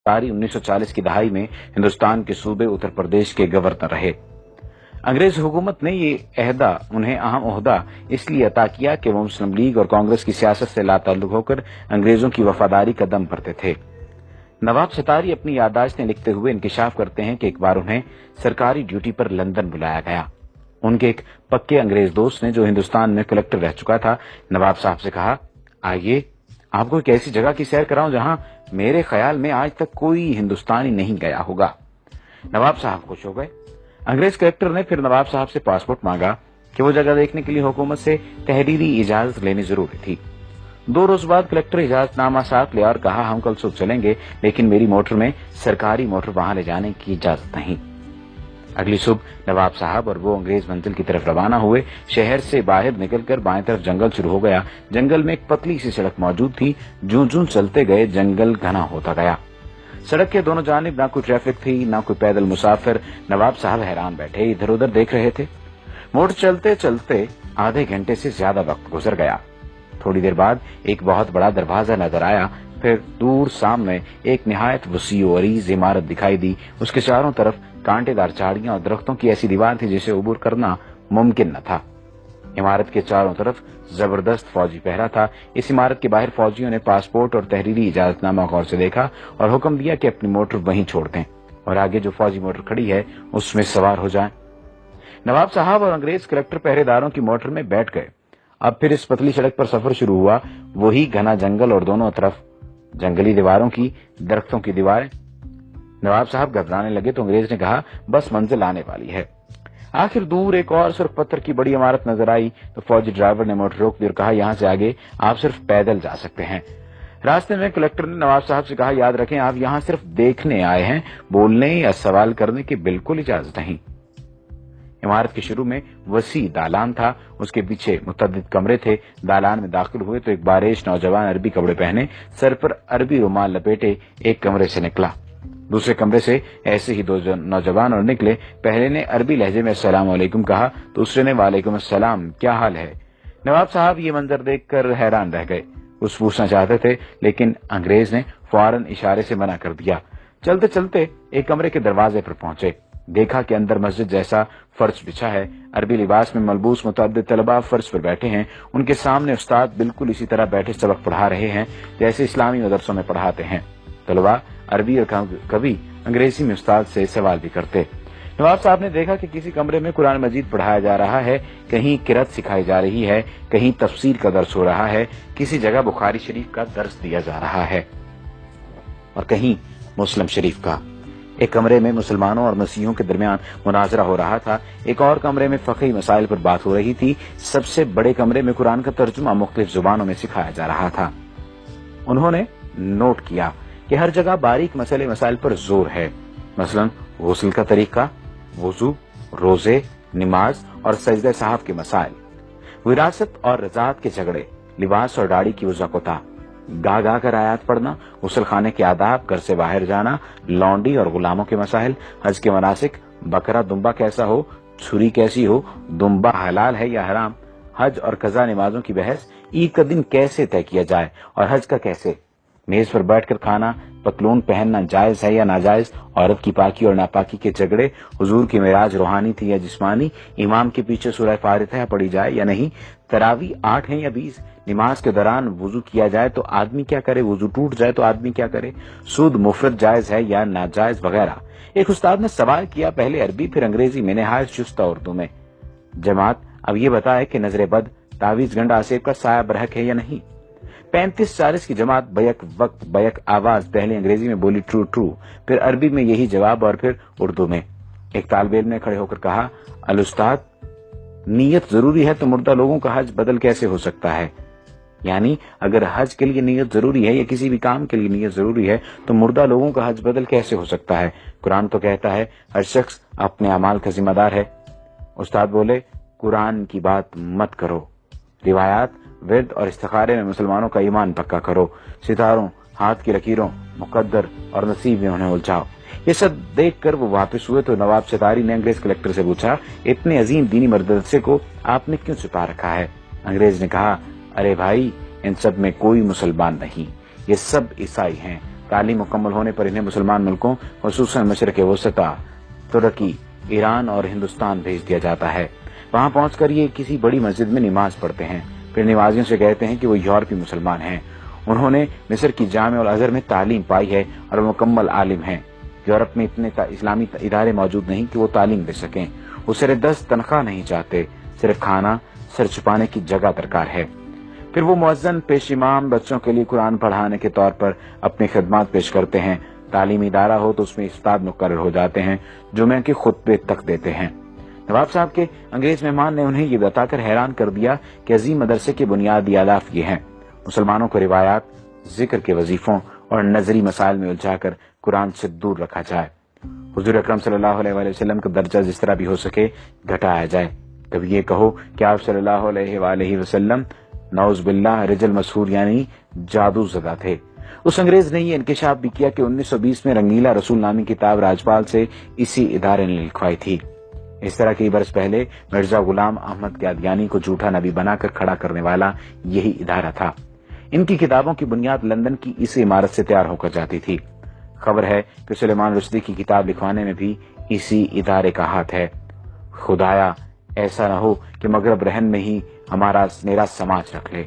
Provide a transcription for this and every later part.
ساری 1940 کی دہائی میں ہندوستان کے صوبے اتر پردیش کے گورنر رہے۔ انگریز حکومت نے یہ انہیں اہم عہدہ اس لیے عطا کیا کہ وہ مسلم لیگ اور کانگریس کی سیاست سے لا تعلق ہو کر انگریزوں کی وفاداری کا دم بھرتے تھے۔ نواب ستاری اپنی یادداشتیں لکھتے ہوئے انکشاف کرتے ہیں کہ ایک بار انہیں سرکاری ڈیوٹی پر لندن بلایا گیا۔ ان کے ایک پکے انگریز دوست نے، جو ہندوستان میں کلکٹر رہ چکا تھا، نواب صاحب سے کہا، آئیے آپ کو ایک ایسی جگہ کی سیر کراؤں جہاں میرے خیال میں آج تک کوئی ہندوستانی نہیں گیا ہوگا۔ نواب صاحب خوش ہو گئے۔ انگریز کلکٹر نے پھر نواب صاحب سے پاسپورٹ مانگا کہ وہ جگہ دیکھنے کے لیے حکومت سے تحریری اجازت لینی ضروری تھی۔ 2 روز بعد کلکٹر اجازت نامہ ساتھ لیا اور کہا، ہم کل صبح چلیں گے، لیکن میری موٹر میں سرکاری موٹر وہاں لے جانے کی اجازت نہیں۔ اگلی صبح نواب صاحب اور وہ انگریز منزل کی طرف روانہ ہوئے۔ شہر سے باہر نکل کر بائیں طرف جنگل شروع ہو گیا۔ جنگل میں ایک پتلی سی سڑک موجود تھی۔ جوں جوں چلتے گئے جنگل گھنا ہوتا گیا۔ سڑک کے دونوں جانب نہ کوئی ٹریفک تھی، نہ کوئی پیدل مسافر۔ نواب صاحب حیران بیٹھے ادھر ادھر دیکھ رہے تھے۔ موٹر چلتے چلتے آدھے گھنٹے سے زیادہ وقت گزر گیا۔ تھوڑی دیر بعد ایک بہت بڑا دروازہ نظر آیا۔ پھر دور سامنے ایک نہایت وسیع و عریض عمارت دکھائی دی۔ اس کے چاروں طرف کانٹے دار جھاڑیاں اور درختوں کی ایسی دیوار تھی جسے عبور کرنا ممکن نہ تھا۔ عمارت کے چاروں طرف زبردست فوجی پہرا تھا۔ اس عمارت کے باہر فوجیوں نے پاسپورٹ اور تحریری اجازت نامہ غور سے دیکھا اور حکم دیا کہ اپنی موٹر وہیں چھوڑ دیں اور آگے جو فوجی موٹر کھڑی ہے اس میں سوار ہو جائیں۔ نواب صاحب اور انگریز کلکٹر پہرے داروں کی موٹر میں بیٹھ گئے۔ اب پھر اس پتلی سڑک پر سفر شروع ہوا۔ وہی گھنا جنگل اور دونوں طرف جنگلی دیواروں کی، درختوں کی دیواریں۔ نواب صاحب گھبرانے لگے تو انگریز نے کہا، بس منزل آنے والی ہے۔ آخر دور ایک اور صرف پتھر کی بڑی عمارت نظر آئی تو فوجی ڈرائیور نے موٹر روک دی اور کہا، یہاں سے آگے آپ صرف پیدل جا سکتے ہیں۔ راستے میں کلکٹر نے نواب صاحب سے کہا، یاد رکھیں آپ یہاں صرف دیکھنے آئے ہیں، بولنے یا سوال کرنے کی بالکل اجازت نہیں۔ عمارت کے شروع میں وسیع دالان تھا، اس کے پیچھے متعدد کمرے تھے۔ دالان میں داخل ہوئے تو ایک باریش نوجوان عربی کپڑے پہنے، سر پر عربی رومال لپیٹے ایک کمرے سے نکلا۔ دوسرے کمرے سے ایسے ہی 2 نوجوان اور نکلے۔ پہلے نے عربی لہجے میں السلام علیکم کہا، دوسرے نے وعلیکم السلام، کیا حال ہے؟ نواب صاحب یہ منظر دیکھ کر حیران رہ گئے۔ کچھ پوچھنا چاہتے تھے لیکن انگریز نے فوراً اشارے سے منع کر دیا۔ چلتے چلتے ایک کمرے کے دروازے پر پہنچے۔ دیکھا کہ اندر مسجد جیسا فرش بچھا ہے۔ عربی لباس میں ملبوس متعدد طلباء فرش پر بیٹھے ہیں۔ ان کے سامنے استاد بالکل اسی طرح بیٹھے سبق پڑھا رہے ہیں جیسے اسلامی مدرسوں میں پڑھاتے ہیں۔ طلباء عربی اور کبھی انگریزی میں استاد سے سوال بھی کرتے۔ نواب صاحب نے دیکھا کہ کسی کمرے میں قرآن مجید پڑھایا جا رہا ہے، کہیں قرأت سکھائی جا رہی ہے، کہیں تفسیر کا درس ہو رہا ہے، کسی جگہ بخاری شریف کا درس دیا جا رہا ہے اور کہیں مسلم شریف کا۔ ایک کمرے میں مسلمانوں اور مسیحیوں کے درمیان مناظرہ ہو رہا تھا۔ ایک اور کمرے میں فقہی مسائل پر بات ہو رہی تھی۔ سب سے بڑے کمرے میں قرآن کا ترجمہ مختلف زبانوں میں سکھایا جا رہا تھا۔ انہوں نے نوٹ کیا کہ ہر جگہ باریک مسائل پر زور ہے، مثلا غسل کا طریقہ، وضو، روزے، نماز اور سجدہ صاحب کے مسائل، وراثت اور رضاعت کے جھگڑے، لباس اور داڑھی کی وضع کوتا، گا کر آیات پڑھنا، غسل خانے کے آداب، گھر سے باہر جانا، لونڈی اور غلاموں کے مسائل، حج کے مناسک، بکرا دمبا کیسا ہو، چھری کیسی ہو، دمبا حلال ہے یا حرام، حج اور قضا نمازوں کی بحث، عید کا دن کیسے طے کیا جائے اور حج کا کیسے، میز پر بیٹھ کر کھانا، پتلون پہننا جائز ہے یا ناجائز، عورت کی پاکی اور ناپاکی کے جھگڑے، حضور کی معراج روحانی تھی یا جسمانی، امام کے پیچھے سورہ فاتحہ پڑھی جائے یا نہیں، تراویح 8 ہیں یا 20، نماز کے دوران وضو کیا جائے تو آدمی کیا کرے، وضو ٹوٹ جائے تو آدمی کیا کرے، سود مفرد جائز ہے یا ناجائز وغیرہ۔ ایک استاد نے سوال کیا، پہلے عربی پھر انگریزی میں، نہایت شستہ اردو میں، جماعت اب یہ بتائے کہ نظر بد، تعویذ گنڈ آسیب کا سایہ برحق ہے یا نہیں۔ 35-40 کی جماعت بیک وقت بیک آواز پہلے انگریزی میں بولی ٹرو ٹرو، پھر عربی میں یہی جواب اور پھر اردو میں۔ ایک طالب علم نے کھڑے ہو کر کہا، الاستاذ، نیت ضروری ہے تو مردہ لوگوں کا حج بدل کیسے ہو سکتا ہے؟ یعنی اگر حج کے لیے نیت ضروری ہے یا کسی بھی کام کے لیے نیت ضروری ہے تو مردہ لوگوں کا حج بدل کیسے ہو سکتا ہے؟ قرآن تو کہتا ہے ہر شخص اپنے اعمال کا ذمہ دار ہے۔ استاد بولے، قرآن کی بات مت کرو، روایات، ورد اور استخارے میں مسلمانوں کا ایمان پکا کرو، ستاروں، ہاتھ کی لکیروں، مقدر اور نصیب میں انہیں الجھاؤ۔ یہ سب دیکھ کر وہ واپس ہوئے تو نواب ستاری نے انگریز کلکٹر سے پوچھا، اتنے عظیم دینی مدرسے کو آپ نے کیوں چھپا رکھا ہے؟ انگریز نے کہا، ارے بھائی، ان سب میں کوئی مسلمان نہیں، یہ سب عیسائی ہیں، تعلیم مکمل ہونے پر انہیں مسلمان ملکوں خصوصاً مشرق وسطی، ترکی، ایران اور ہندوستان بھیج دیا جاتا ہے۔ وہاں پہنچ کر یہ کسی بڑی مسجد میں نماز پڑھتے ہیں، پھر نمازیوں سے کہتے ہیں کہ وہ یورپی مسلمان ہیں۔ انہوں نے مصر کی جامع الازہر میں تعلیم پائی ہے اور مکمل عالم ہیں۔ یورپ میں اتنے اسلامی ادارے موجود نہیں کہ وہ تعلیم دے سکیں۔ وہ سر دست تنخواہ نہیں چاہتے، صرف کھانا، سر چھپانے کی جگہ درکار ہے۔ پھر وہ مؤذن پیش امام بچوں کے لیے قرآن پڑھانے کے طور پر اپنی خدمات پیش کرتے ہیں۔ تعلیمی ادارہ ہو تو اس میں استاد مقرر ہو جاتے ہیں، جمعہ کے خطبے تک دیتے ہیں۔ نواب صاحب کے انگریز مہمان نے انہیں یہ بتا کر حیران کر دیا کہ عظیم مدرسے کے بنیادی اہداف یہ ہیں: مسلمانوں کو روایات، ذکر کے وظیفوں اور نظری مسائل میں الجھا کر قرآن سے دور رکھا جائے۔ حضور اکرم صلی اللہ علیہ وآلہ وسلم کا درجہ جس طرح بھی ہو سکے گھٹایا جائے۔ کبھی یہ کہو کہ آپ صلی اللہ علیہ وآلہ وسلم نعوذ باللہ رجل مسحور یعنی جادو زدہ تھے۔ اس انگریز نے یہ انکشاف بھی کیا کہ 1920 میں رنگیلا رسول نامی کتاب راجپال سے اسی ادارے نے لکھوائی تھی۔ اس طرح کئی برس پہلے مرزا غلام احمد قادیانی کو جھوٹا نبی بنا کر کھڑا کرنے والا یہی ادارہ تھا۔ ان کی کتابوں کی بنیاد لندن کی اس عمارت سے تیار ہو کر جاتی تھی۔ خبر ہے کہ سلیمان رشدی کی کتاب لکھوانے میں بھی اسی ادارے کا ہاتھ ہے۔ خدایا ایسا نہ ہو کہ مغرب رہن میں ہی ہمارا میرا سماج رکھ لے۔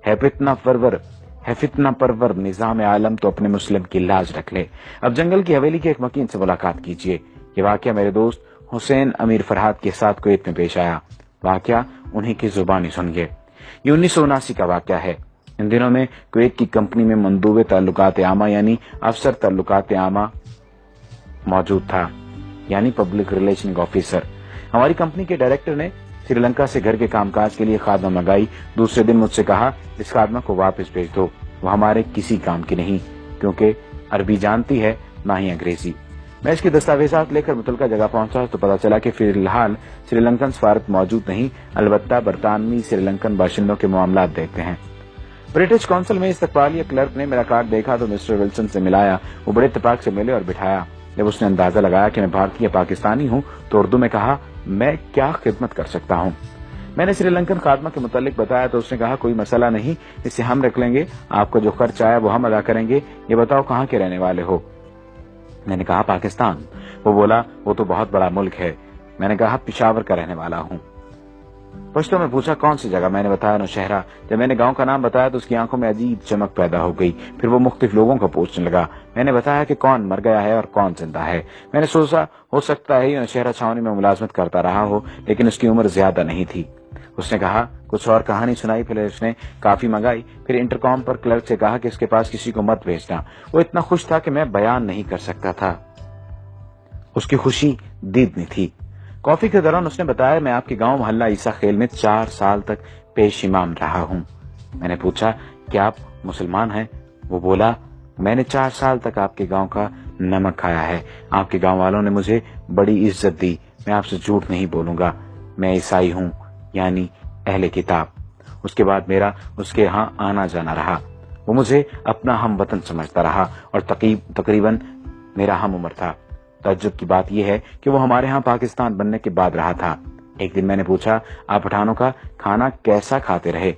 ہے فتنہ پرور نظام عالم تو اپنے مسلم کی لاج رکھ لے۔ اب جنگل کی حویلی کے ایک مکین سے ملاقات کیجیے۔ یہ واقعہ میرے دوست حسین امیر فرحات کے ساتھ کویت میں پیش آیا۔ واقعہ انہی کی زبانی سنیے۔ یہ 1979 کا واقعہ ہے۔ ان دنوں میں کویت کی کمپنی میں مندوب تعلقات عامہ یعنی افسر تعلقات عامہ موجود تھا، یعنی پبلک ریلیشن آفیسر۔ ہماری کمپنی کے ڈائریکٹر نے سری لنکا سے گھر کے کام کاج کے لیے خادمہ منگائی۔ دوسرے دن مجھ سے کہا اس خادمہ کو واپس بھیج دو، وہ ہمارے کسی کام کی نہیں، کیونکہ عربی جانتی ہے نہ ہی انگریزی۔ میں اس کے دستاویزات لے کر متعلقہ جگہ پہنچا تو پتا چلا کہ فی الحال سری لنکن سفارت موجود نہیں، البتہ برطانوی سری لنکن باشندوں کے معاملات دیکھتے ہیں۔ برٹش کونسل میں استقبالیہ کلرک نے میرا کارڈ دیکھا تو مسٹر ولسن سے ملایا۔ وہ بڑے اتفاق سے ملے اور بٹھایا۔ جب اس نے اندازہ لگایا کہ میں بھارتی یا پاکستانی ہوں تو اردو میں کہا، میں کیا خدمت کر سکتا ہوں؟ میں نے سری لنکن خادمہ کے متعلق بتایا تو اس نے کہا، کوئی مسئلہ نہیں، اسے ہم رکھ لیں گے، آپ کا جو خرچ آیا وہ ہم ادا کریں گے۔ یہ بتاؤ کہاں کے رہنے والے ہو؟ میں نے کہا پاکستان۔ وہ بولا وہ تو بہت بڑا ملک ہے۔ میں نے کہا پشاور کا رہنے والا ہوں۔ پشتو میں پوچھا کون سی جگہ؟ میں نے بتایا نوشہرہ۔ جب میں نے گاؤں کا نام بتایا تو اس کی آنکھوں میں عجیب چمک پیدا ہو گئی۔ پھر وہ مختلف لوگوں کو پوچھنے لگا۔ میں نے بتایا کہ کون مر گیا ہے اور کون زندہ ہے۔ میں نے سوچا ہو سکتا ہے یہ نوشہرہ چھاونی میں ملازمت کرتا رہا ہو، لیکن اس کی عمر زیادہ نہیں تھی۔ اس نے کہا کچھ اور کہانی سنائی، پھر اس نے کافی منگائی، پھر انٹرکام پر کلرک سے کہا کہ اس کے پاس کسی کو مت بھیجنا۔ وہ اتنا خوش تھا کہ میں بیان نہیں کر سکتا تھا۔ اس کی خوشی دیدنی تھی۔ کافی کے دوران اس نے بتایا میں آپ کے گاؤں محلہ عیسیٰ خیل میں 4 سال تک پیش امام رہا ہوں۔ میں نے پوچھا کیا آپ مسلمان ہیں؟ وہ بولا میں نے 4 سال تک آپ کے گاؤں کا نمک کھایا ہے۔ آپ کے گاؤں والوں نے مجھے بڑی عزت دی۔ میں آپ سے جھوٹ نہیں بولوں گا، میں عیسائی ہوں، یعنی اہل کتاب۔ اس کے بعد میرا اس کے ہاں آنا جانا رہا۔ وہ مجھے اپنا ہم وطن سمجھتا رہا اور تقریباً میرا ہم عمر تھا۔ تعجب کی بات یہ ہے کہ وہ ہمارے ہاں پاکستان بننے کے بعد رہا تھا۔ ایک دن میں نے پوچھا آپ پٹھانوں کا کھانا کیسا کھاتے رہے؟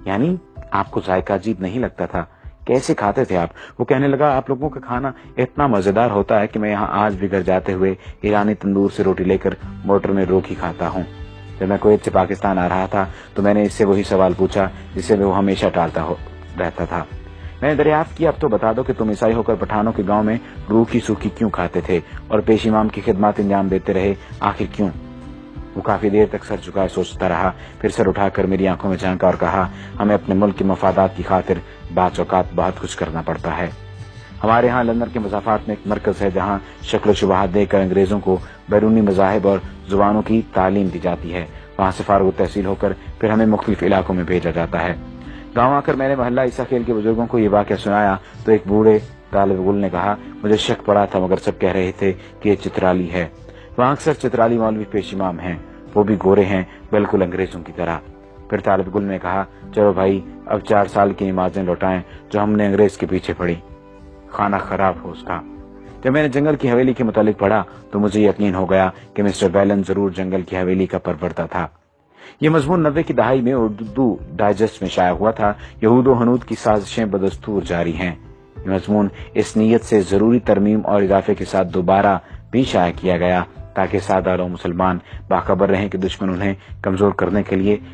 یعنی آپ کو ذائقہ عجیب نہیں لگتا تھا؟ کیسے کھاتے تھے آپ؟ وہ کہنے لگا آپ لوگوں کا کھانا اتنا مزیدار ہوتا ہے کہ میں یہاں آج بھی گھر جاتے ہوئے ایرانی تندور سے روٹی لے کر موٹر میں روکی کھاتا ہوں۔ جب میں کویت سے پاکستان آ رہا تھا تو میں نے اس سے وہی سوال پوچھا جسے وہ ہمیشہ ٹالتا رہتا تھا۔ میں نے دریافت کیا اب تو بتا دو کہ تم عیسائی ہو کر پٹھانوں کے گاؤں میں روکھی سوکھی کیوں کھاتے تھے اور پیش امام کی خدمات انجام دیتے رہے، آخر کیوں؟ وہ کافی دیر تک سر جھکائے سوچتا رہا، پھر سر اٹھا کر میری آنکھوں میں جھانکا اور کہا ہمیں اپنے ملک کے مفادات کی خاطر بعض اوقات بہت کچھ کرنا پڑتا ہے۔ ہمارے ہاں لندن کے مضافات میں ایک مرکز ہے جہاں شکل و شبہات دے کر انگریزوں کو بیرونی مذاہب اور زبانوں کی تعلیم دی جاتی ہے۔ وہاں سے فارغ التحصیل ہو کر پھر ہمیں مختلف علاقوں میں بھیجا جاتا ہے۔ گاؤں آ کر میں نے محلہ عیسیٰ خیل کے بزرگوں کو یہ واقعہ سنایا تو ایک بوڑھے طالب علم نے کہا مجھے شک پڑا تھا مگر سب کہہ رہے تھے کہ یہ چترالی ہے۔ وہاں اکثر چترالی مولوی پیش امام ہیں، وہ بھی گورے ہیں بالکل انگریزوں کی طرح۔ پھر طالب علم نے کہا چلو بھائی اب 4 سال کی نمازیں لوٹائیں جو ہم نے انگریز کے پیچھے پڑھی۔ کھانا خراب ہو اس کا۔ جب میں نے جنگل کی حویلی کے متعلق پڑھا تو مجھے یقین ہو گیا کہ مسٹر بیلن ضرور جنگل کی حویلی کا پروردہ تھا۔ یہ مضمون 90 کی دہائی میں اردو ڈائجسٹ میں شائع ہوا تھا۔ یہود و ہنود کی سازشیں بدستور جاری ہیں۔ یہ مضمون اس نیت سے ضروری ترمیم اور اضافے کے ساتھ دوبارہ بھی شائع کیا گیا تاکہ سادہ لوگ مسلمان باخبر رہیں کہ دشمن انہیں کمزور کرنے کے لیے